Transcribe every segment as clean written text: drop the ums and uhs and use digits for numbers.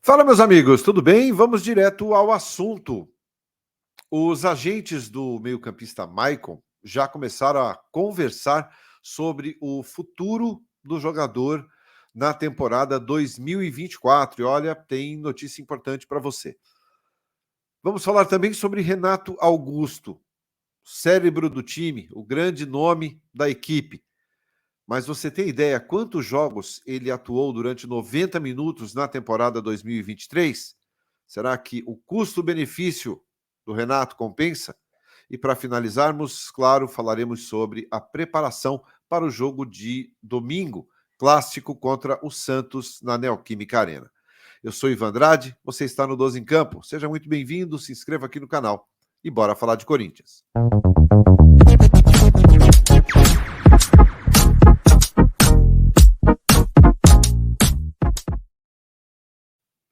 Fala, meus amigos, tudo bem? Vamos direto ao assunto. Os agentes do meio-campista Maicon já começaram a conversar sobre o futuro do jogador na temporada 2024. E olha, tem notícia importante para você. Vamos falar também sobre Renato Augusto, cérebro do time, o grande nome da equipe. Mas você tem ideia quantos jogos ele atuou durante 90 minutos na temporada 2023? Será que o custo-benefício do Renato compensa? E para finalizarmos, claro, falaremos sobre a preparação para o jogo de domingo, clássico contra o Santos na Neoquímica Arena. Eu sou Ivan Andrade, você está no 12 em Campo. Seja muito bem-vindo, se inscreva aqui no canal e bora falar de Corinthians.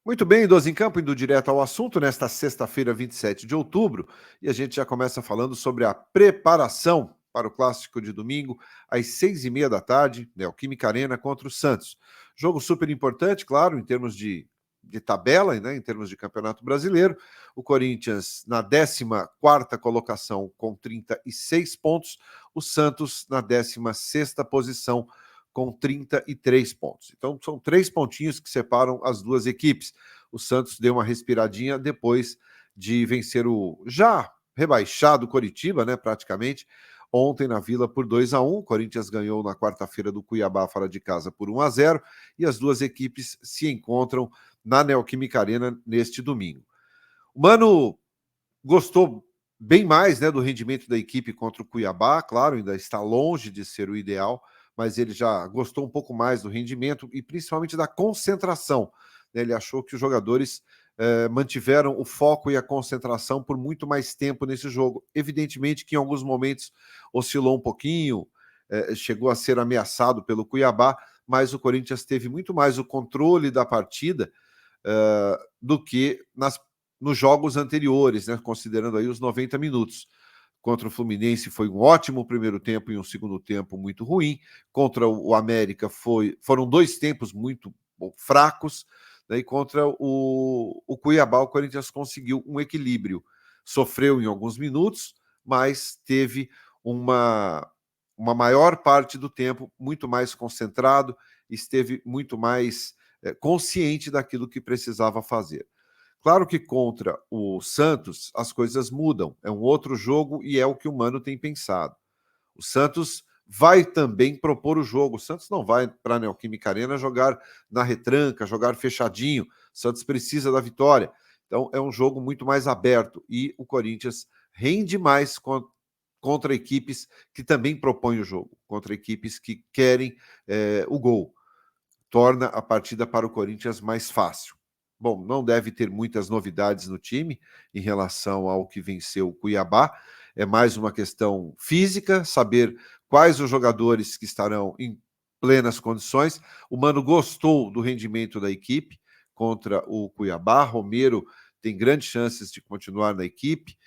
Muito bem, 12 em Campo, indo direto ao assunto, nesta sexta-feira, 27 de outubro, e a gente já começa falando sobre a preparação para o clássico de domingo, às 6h30 da tarde, Neoquímica Arena contra o Santos. Jogo super importante, claro, em termos de tabela, né, em termos de Campeonato Brasileiro. O Corinthians na 14ª colocação com 36 pontos, o Santos na 16ª posição com 33 pontos. Então, são 3 pontinhos que separam as duas equipes. O Santos deu uma respiradinha depois de vencer o já rebaixado Coritiba, né, praticamente, ontem na Vila por 2-1. O Corinthians ganhou na quarta-feira do Cuiabá fora de casa por 1-0 e as duas equipes se encontram na Neoquímica Arena neste domingo. O Mano gostou bem mais, né, do rendimento da equipe contra o Cuiabá, claro, ainda está longe de ser o ideal, mas ele já gostou um pouco mais do rendimento e principalmente da concentração, né? Ele achou que os jogadores mantiveram o foco e a concentração por muito mais tempo nesse jogo. Evidentemente que em alguns momentos oscilou um pouquinho, chegou a ser ameaçado pelo Cuiabá, mas o Corinthians teve muito mais o controle da partida do que nos jogos anteriores, né, considerando aí os 90 minutos. Contra o Fluminense foi um ótimo primeiro tempo e um segundo tempo muito ruim. Contra o América foram 2 tempos muito fracos. Né, e contra o Cuiabá, o Corinthians conseguiu um equilíbrio. Sofreu em alguns minutos, mas teve uma maior parte do tempo muito mais concentrado, esteve muito mais consciente daquilo que precisava fazer. Claro que contra o Santos as coisas mudam, é um outro jogo e é o que o Mano tem pensado. O Santos vai também propor o jogo. O Santos não vai para a Neoquímica Arena jogar na retranca, jogar fechadinho. O Santos precisa da vitória. Então é um jogo muito mais aberto e o Corinthians rende mais contra equipes que também propõem o jogo, contra equipes que querem o gol. Torna a partida para o Corinthians mais fácil. Bom, não deve ter muitas novidades no time em relação ao que venceu o Cuiabá. É mais uma questão física, saber quais os jogadores que estarão em plenas condições. O Mano gostou do rendimento da equipe contra o Cuiabá. Romero tem grandes chances de continuar na equipe.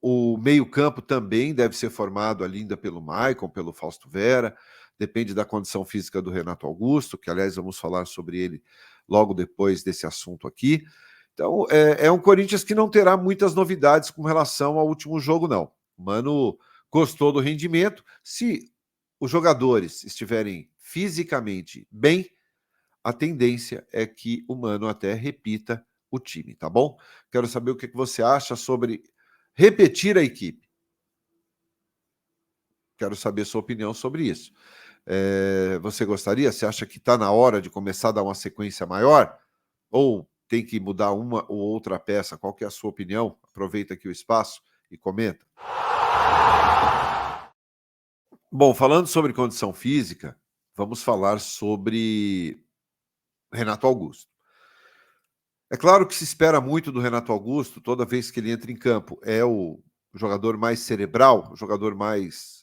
O meio-campo também deve ser formado ali ainda pelo Maicon, pelo Fausto Vera. Depende da condição física do Renato Augusto, que, aliás, vamos falar sobre ele logo depois desse assunto aqui. Então, é um Corinthians que não terá muitas novidades com relação ao último jogo, não. O Mano gostou do rendimento. Se os jogadores estiverem fisicamente bem, a tendência é que o Mano até repita o time, tá bom? Quero saber o que você acha sobre repetir a equipe. Quero saber sua opinião sobre isso. Você gostaria? Você acha que está na hora de começar a dar uma sequência maior? Ou tem que mudar uma ou outra peça? Qual que é a sua opinião? Aproveita aqui o espaço e comenta. Bom, falando sobre condição física, vamos falar sobre Renato Augusto. É claro que se espera muito do Renato Augusto toda vez que ele entra em campo. É o jogador mais cerebral, o jogador mais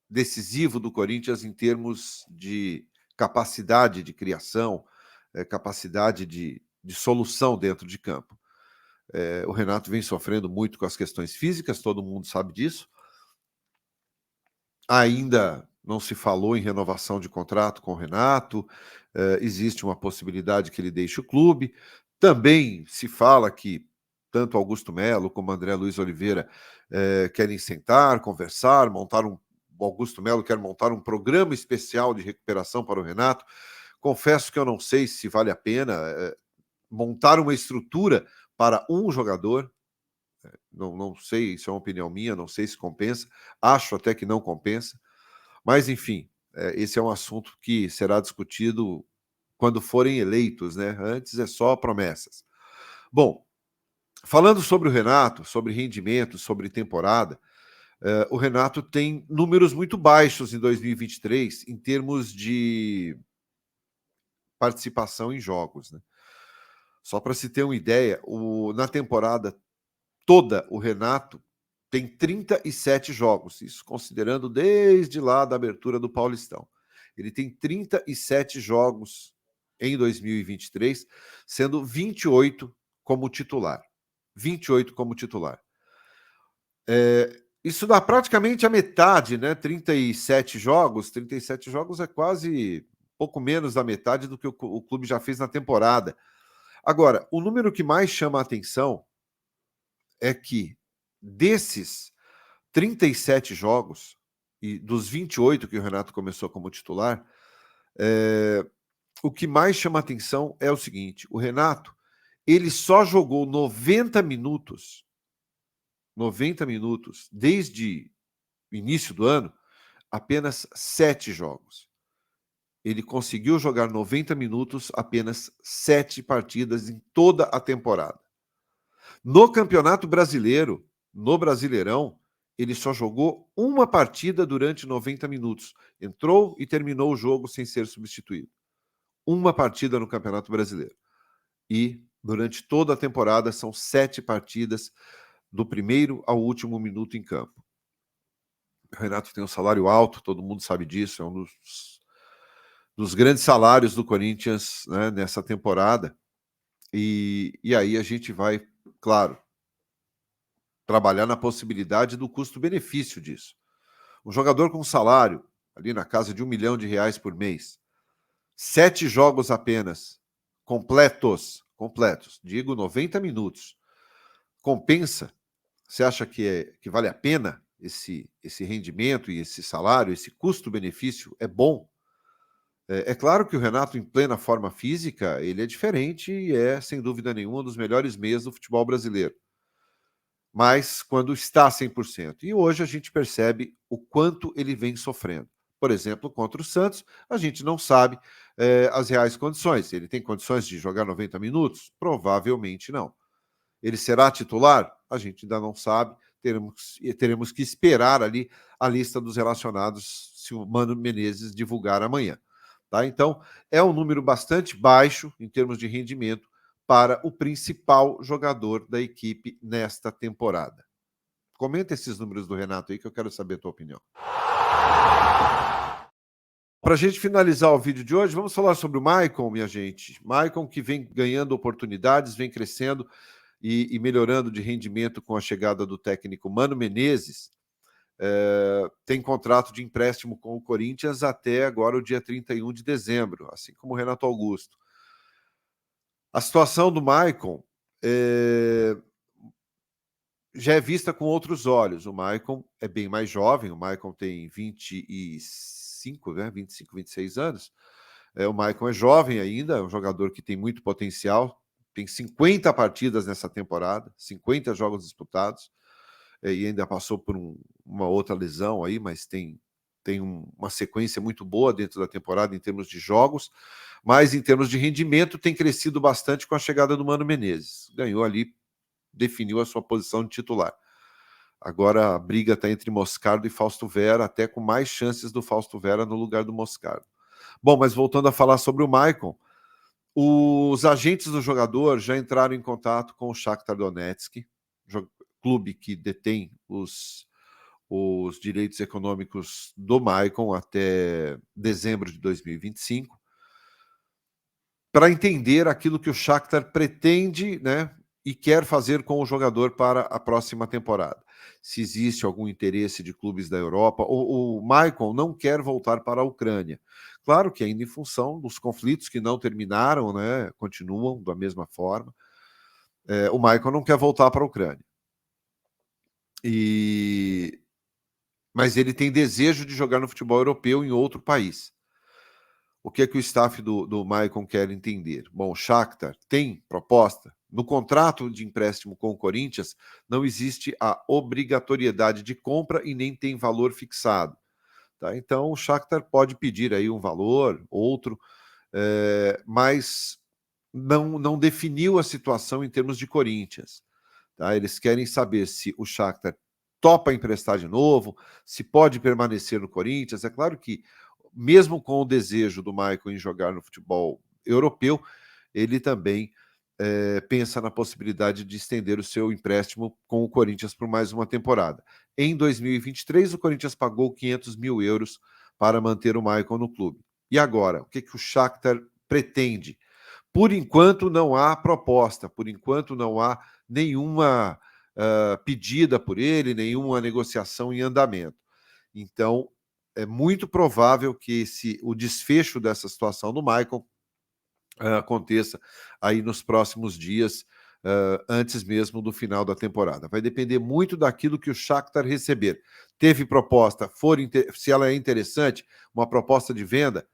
decisivo do Corinthians em termos de capacidade de criação, capacidade de solução dentro de campo. O Renato vem sofrendo muito com as questões físicas, todo mundo sabe disso. Ainda não se falou em renovação de contrato com o Renato, existe uma possibilidade que ele deixe o clube. Também se fala que tanto Augusto Melo como André Luiz Oliveira querem sentar, conversar, o Augusto Melo quer montar um programa especial de recuperação para o Renato. Confesso que eu não sei se vale a pena montar uma estrutura para um jogador. Não sei, isso é uma opinião minha, não sei se compensa. Acho até que não compensa. Mas, enfim, esse é um assunto que será discutido quando forem eleitos, né? Antes é só promessas. Bom, falando sobre o Renato, sobre rendimento, sobre temporada, o Renato tem números muito baixos em 2023 em termos de participação em jogos, né? Só para se ter uma ideia, na temporada toda, o Renato tem 37 jogos, isso considerando desde lá da abertura do Paulistão. Ele tem 37 jogos em 2023, sendo 28 como titular. 28 como titular. Isso dá praticamente a metade, né? 37 jogos é quase pouco menos da metade do que o clube já fez na temporada. Agora, o número que mais chama a atenção é que desses 37 jogos e dos 28 que o Renato começou como titular, o que mais chama atenção é o seguinte: o Renato, ele só jogou 90 minutos desde o início do ano, apenas 7 jogos. Ele conseguiu jogar 90 minutos apenas 7 partidas em toda a temporada. No Campeonato Brasileiro, no Brasileirão, ele só jogou uma partida durante 90 minutos. Entrou e terminou o jogo sem ser substituído. Uma partida no Campeonato Brasileiro. E durante toda a temporada são 7 partidas do primeiro ao último minuto em campo. O Renato tem um salário alto, todo mundo sabe disso, é um dos grandes salários do Corinthians, né, nessa temporada. E aí a gente vai, claro, trabalhar na possibilidade do custo-benefício disso. Um jogador com salário ali na casa de R$1 milhão por mês, 7 jogos apenas, completos, digo 90 minutos, compensa? Você acha que vale a pena esse rendimento e esse salário, esse custo-benefício? É bom? É claro que o Renato, em plena forma física, ele é diferente e é, sem dúvida nenhuma, um dos melhores meias do futebol brasileiro. Mas quando está 100%. E hoje a gente percebe o quanto ele vem sofrendo. Por exemplo, contra o Santos, a gente não sabe as reais condições. Ele tem condições de jogar 90 minutos? Provavelmente não. Ele será titular? A gente ainda não sabe. Teremos que esperar ali a lista dos relacionados se o Mano Menezes divulgar amanhã. Tá? Então, é um número bastante baixo em termos de rendimento para o principal jogador da equipe nesta temporada. Comenta esses números do Renato aí que eu quero saber a tua opinião. Para a gente finalizar o vídeo de hoje, vamos falar sobre o Maicon, minha gente. Maicon que vem ganhando oportunidades, vem crescendo e melhorando de rendimento com a chegada do técnico Mano Menezes. Tem contrato de empréstimo com o Corinthians até agora o dia 31 de dezembro, assim como o Renato Augusto. A situação do Maicon já é vista com outros olhos. O Maicon é bem mais jovem, o Maicon tem 25, 26 anos. O Maicon é jovem ainda, é um jogador que tem muito potencial, tem 50 partidas nessa temporada, 50 jogos disputados, e ainda passou por uma outra lesão aí, mas tem uma sequência muito boa dentro da temporada em termos de jogos, mas em termos de rendimento tem crescido bastante com a chegada do Mano Menezes. Ganhou ali, definiu a sua posição de titular. Agora a briga está entre Moscardo e Fausto Vera, até com mais chances do Fausto Vera no lugar do Moscardo. Bom, mas voltando a falar sobre o Maicon, os agentes do jogador já entraram em contato com o Shakhtar Donetsk, clube que detém os direitos econômicos do Maicon até dezembro de 2025, para entender aquilo que o Shakhtar pretende, né, e quer fazer com o jogador para a próxima temporada. se existe algum interesse de clubes da Europa. O Maicon não quer voltar para a Ucrânia. Claro que ainda em função dos conflitos que não terminaram, né, continuam da mesma forma. O Maicon não quer voltar para a Ucrânia. Mas ele tem desejo de jogar no futebol europeu em outro país. O que é que o staff do Maicon quer entender? Bom, o Shakhtar tem proposta. No contrato de empréstimo com o Corinthians, não existe a obrigatoriedade de compra e nem tem valor fixado. Tá? Então, o Shakhtar pode pedir aí um valor, outro, mas não definiu a situação em termos de Corinthians. Tá? Eles querem saber se o Shakhtar topa emprestar de novo, se pode permanecer no Corinthians. É claro que, mesmo com o desejo do Maicon em jogar no futebol europeu, ele também pensa na possibilidade de estender o seu empréstimo com o Corinthians por mais uma temporada. Em 2023, o Corinthians pagou 500 mil euros para manter o Maicon no clube. E agora, o que o Shakhtar pretende? Por enquanto não há proposta, por enquanto não há nenhuma pedida por ele, nenhuma negociação em andamento. Então, é muito provável que o desfecho dessa situação do Maicon aconteça aí nos próximos dias, antes mesmo do final da temporada. Vai depender muito daquilo que o Shakhtar receber. Teve proposta, se ela é interessante, uma proposta de venda,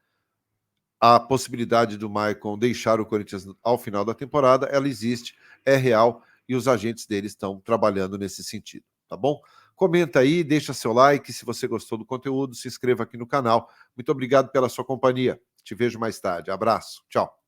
a possibilidade do Maicon deixar o Corinthians ao final da temporada, ela existe, é real, e os agentes dele estão trabalhando nesse sentido, tá bom? Comenta aí, deixa seu like, se você gostou do conteúdo, se inscreva aqui no canal. Muito obrigado pela sua companhia. Te vejo mais tarde. Abraço. Tchau.